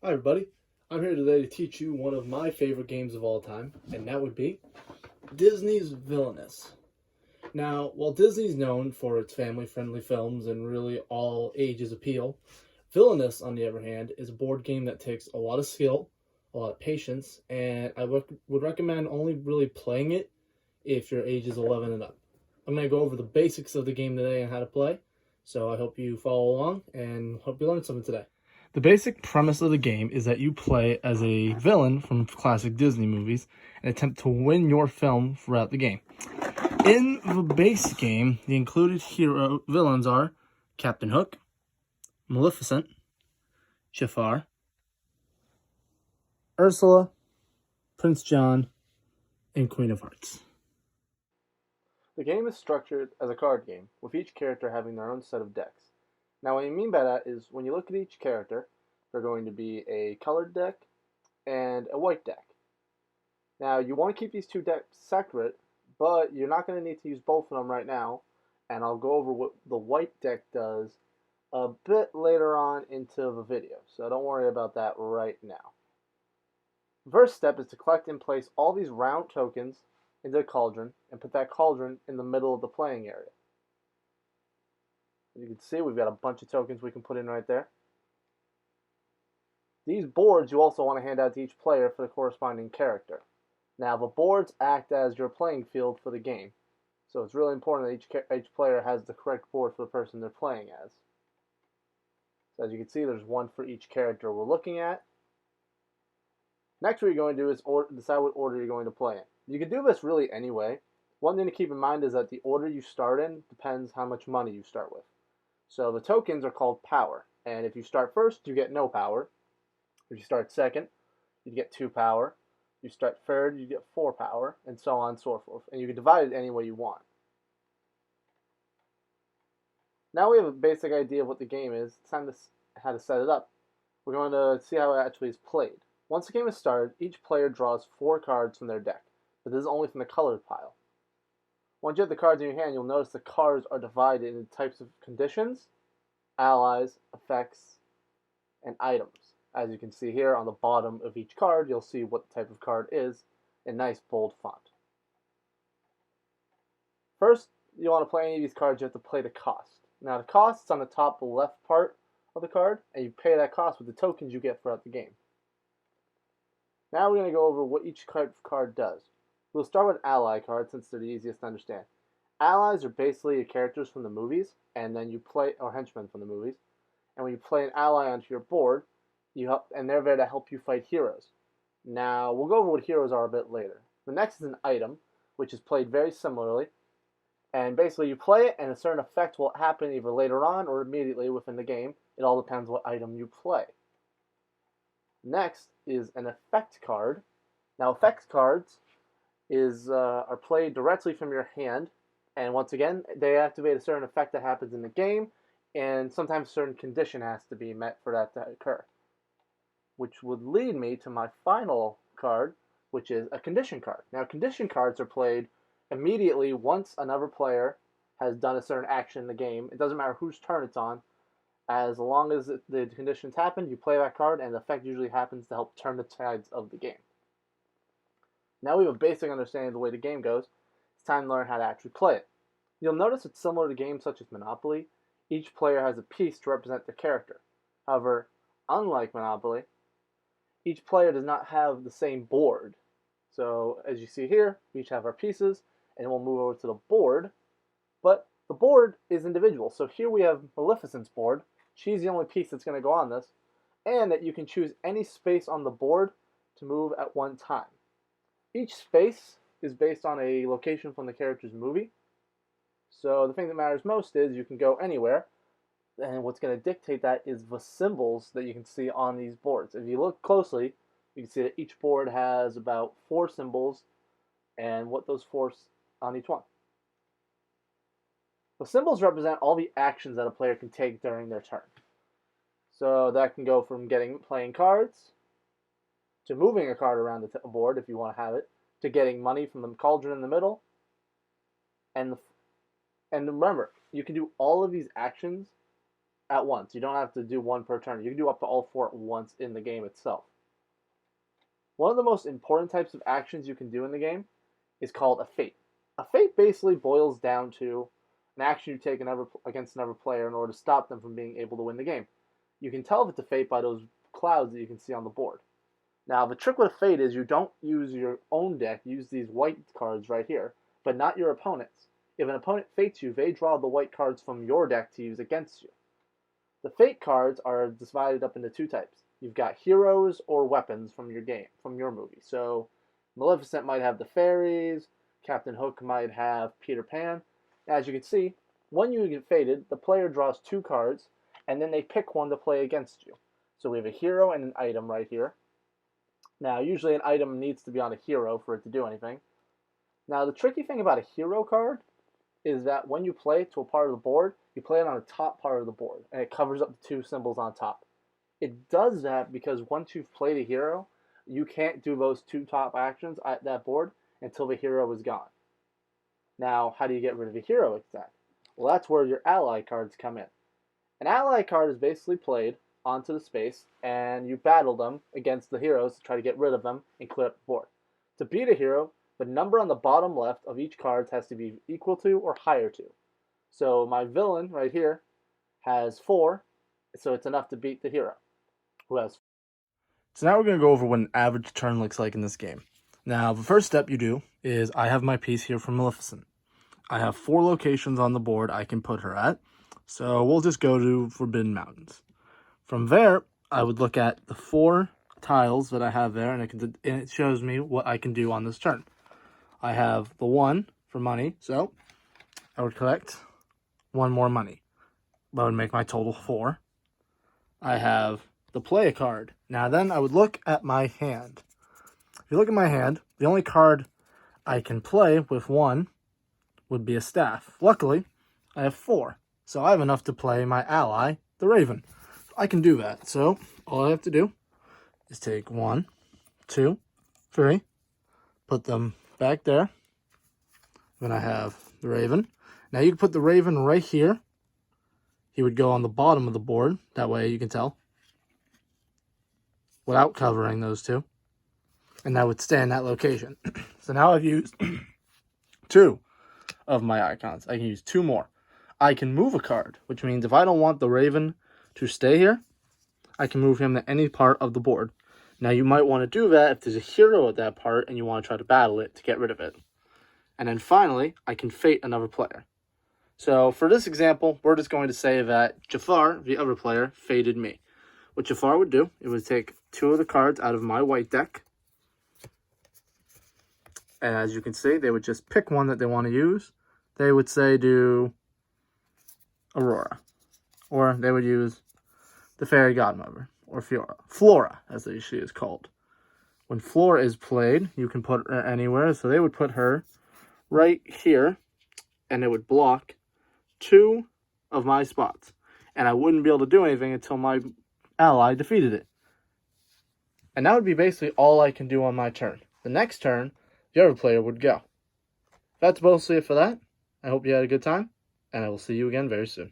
Hi, everybody. I'm here today to teach you one of my favorite games of all time, and that would be Disney's Villainous. Now, while Disney's known for its family friendly films and really all ages appeal, Villainous, on the other hand, is a board game that takes a lot of skill, a lot of patience, and I would recommend only really playing it if your age is 11 and up. I'm going to go over the basics of the game today and how to play, so I hope you follow along and hope you learned something today. The basic premise of the game is that you play as a villain from classic Disney movies and attempt to win your film throughout the game. In the base game, the included hero villains are Captain Hook, Maleficent, Jafar, Ursula, Prince John, and Queen of Hearts. The game is structured as a card game, with each character having their own set of decks. Now, what I mean by that is when you look at each character, they're going to be a colored deck and a white deck. Now, you want to keep these two decks separate, but you're not going to need to use both of them right now, and I'll go over what the white deck does a bit later on into the video, so don't worry about that right now. The first step is to collect and place all these round tokens into a cauldron and put that cauldron in the middle of the playing area. As you can see, we've got a bunch of tokens we can put in right there. These boards you also want to hand out to each player for the corresponding character. Now, the boards act as your playing field for the game, so it's really important that each player has the correct board for the person they're playing as. So as you can see, there's one for each character we're looking at. Next, what you're going to do is decide what order you're going to play in. You can do this really anyway. One thing to keep in mind is that the order you start in depends how much money you start with. So the tokens are called power, and if you start first, you get no power. If you start second, you get 2 power. If you start third, you get 4 power, and so on and so forth. And you can divide it any way you want. Now we have a basic idea of what the game is. It's time to how to set it up. We're going to see how it actually is played. Once the game is started, each player draws 4 cards from their deck, but this is only from the colored pile. Once you have the cards in your hand, you'll notice the cards are divided into types of conditions, allies, effects, and items. As you can see here on the bottom of each card, you'll see what the type of card is in nice bold font. First, you want to play any of these cards, you have to play the cost. Now the cost is on the top left part of the card, and you pay that cost with the tokens you get throughout the game. Now we're going to go over what each type of card does. We'll start with ally cards since they're the easiest to understand. Allies are basically the characters from the movies, and then you play, or henchmen from the movies, and when you play an ally onto your board, and they're there to help you fight heroes. Now, we'll go over what heroes are a bit later. The next is an item, which is played very similarly, and basically you play it, and a certain effect will happen either later on or immediately within the game. It all depends what item you play. Next is an effect card. Now, effect cards are played directly from your hand, and once again, they activate a certain effect that happens in the game, and sometimes a certain condition has to be met for that to occur. Which would lead me to my final card, which is a condition card. Now, condition cards are played immediately once another player has done a certain action in the game. It doesn't matter whose turn it's on. As long as the conditions happen, you play that card, and the effect usually happens to help turn the tides of the game. Now we have a basic understanding of the way the game goes. It's time to learn how to actually play it. You'll notice it's similar to games such as Monopoly. Each player has a piece to represent their character. However, unlike Monopoly, each player does not have the same board. So as you see here, we each have our pieces, and we'll move over to the board. But the board is individual. So here we have Maleficent's board. She's the only piece that's going to go on this. And that you can choose any space on the board to move at one time. Each space is based on a location from the character's movie. So the thing that matters most is you can go anywhere. And what's going to dictate that is the symbols that you can see on these boards. If you look closely, you can see that each board has about 4 symbols and what those 4 on each one. The symbols represent all the actions that a player can take during their turn. So that can go from playing cards, to moving a card around the board if you want to have it, to getting money from the cauldron in the middle. And remember, you can do all of these actions at once. You don't have to do one per turn. You can do up to all 4 at once in the game itself. One of the most important types of actions you can do in the game is called a fate. A fate basically boils down to an action you take against another player in order to stop them from being able to win the game. You can tell if it's a fate by those clouds that you can see on the board. Now, the trick with a fate is you don't use your own deck, use these white cards right here, but not your opponent's. If an opponent fates you, they draw the white cards from your deck to use against you. The fate cards are divided up into 2 types. You've got heroes or weapons from your game, from your movie. So Maleficent might have the fairies, Captain Hook might have Peter Pan. As you can see, when you get fated, the player draws 2 cards, and then they pick one to play against you. So we have a hero and an item right here. Now, usually an item needs to be on a hero for it to do anything. Now, the tricky thing about a hero card is that when you play to a part of the board, you play it on the top part of the board, and it covers up the 2 symbols on top. It does that because once you've played a hero, you can't do those 2 top actions at that board until the hero is gone. Now, how do you get rid of a hero exact? Well, that's where your ally cards come in. An ally card is basically played onto the space, and you battle them against the heroes to try to get rid of them and clear up the board. To beat a hero, the number on the bottom left of each card has to be equal to or higher to. So my villain right here has 4, so it's enough to beat the hero who has 4. So now we're going to go over what an average turn looks like in this game. Now, the first step you do is I have my piece here from Maleficent. I have 4 locations on the board I can put her at, so we'll just go to Forbidden Mountains. From there, I would look at the 4 tiles that I have there, and it shows me what I can do on this turn. I have the 1 for money, so I would collect 1 more money. That would make my total 4. I have the play a card. Now then, I would look at my hand. If you look at my hand, the only card I can play with 1 would be a staff. Luckily, I have 4, so I have enough to play my ally, the Raven. I can do that. So all I have to do is take 1, 2, 3, put them back there. Then I have the Raven. Now you can put the Raven right here. He would go on the bottom of the board. That way you can tell without covering those 2. And that would stay in that location. So now I've used 2 of my icons. I can use 2 more. I can move a card, which means if I don't want the Raven to stay here, I can move him to any part of the board. Now you might want to do that if there's a hero at that part and you want to try to battle it to get rid of it. And then finally, I can fate another player. So for this example, we're just going to say that Jafar, the other player, fated me. What Jafar would do, it would take 2 of the cards out of my white deck. And as you can see, they would just pick one that they want to use. They would say do Aurora. Or they would use the Fairy Godmother, or Flora, as she is called. When Flora is played, you can put her anywhere, so they would put her right here, and it would block 2 of my spots. And I wouldn't be able to do anything until my ally defeated it. And that would be basically all I can do on my turn. The next turn, the other player would go. That's mostly it for that. I hope you had a good time, and I will see you again very soon.